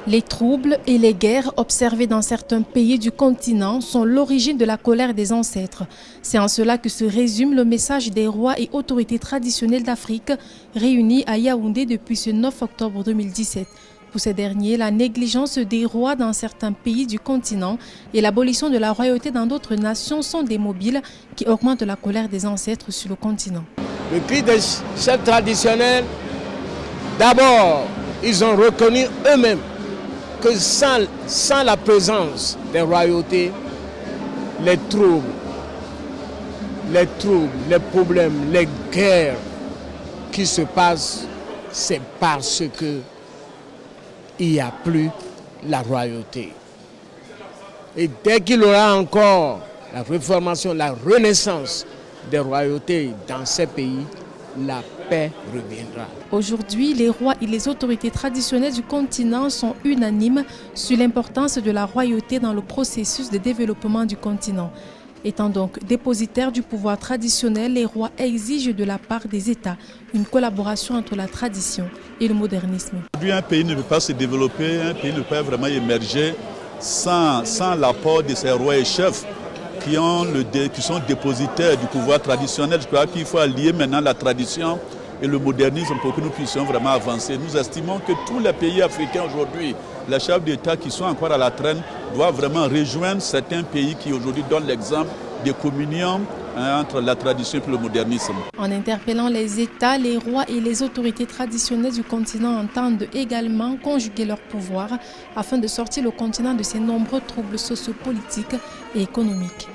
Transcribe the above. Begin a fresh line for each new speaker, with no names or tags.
Les troubles et les guerres observés dans certains pays du continent sont l'origine de la colère des ancêtres. C'est en cela que se résume le message des rois et autorités traditionnelles d'Afrique réunis à Yaoundé depuis ce 9 octobre 2017. Pour ces derniers, la négligence des rois dans certains pays du continent et l'abolition de la royauté dans d'autres nations sont des mobiles qui augmentent la colère des ancêtres sur le continent.
Le cri des chefs traditionnels, d'abord, ils ont reconnu eux-mêmes que sans la présence des royautés, les troubles, les problèmes, les guerres qui se passent, c'est parce que il n'y a plus la royauté. Et dès qu'il y aura encore la réformation, la renaissance des royautés dans ces pays, la paix reviendra.
Aujourd'hui, les rois et les autorités traditionnelles du continent sont unanimes sur l'importance de la royauté dans le processus de développement du continent. Étant donc dépositaires du pouvoir traditionnel, les rois exigent de la part des États une collaboration entre la tradition et le modernisme.
Aujourd'hui, un pays ne peut pas se développer, un pays ne peut pas vraiment émerger sans l'apport de ces rois et chefs qui sont dépositaires du pouvoir traditionnel. Je crois qu'il faut allier maintenant la tradition et le modernisme pour que nous puissions vraiment avancer. Nous estimons que tous les pays africains aujourd'hui, les chefs d'État qui sont encore à la traîne, doivent vraiment rejoindre certains pays qui aujourd'hui donnent l'exemple de communion entre la tradition et le modernisme.
En interpellant les États, les rois et les autorités traditionnelles du continent entendent également conjuguer leur pouvoir afin de sortir le continent de ses nombreux troubles sociopolitiques et économiques.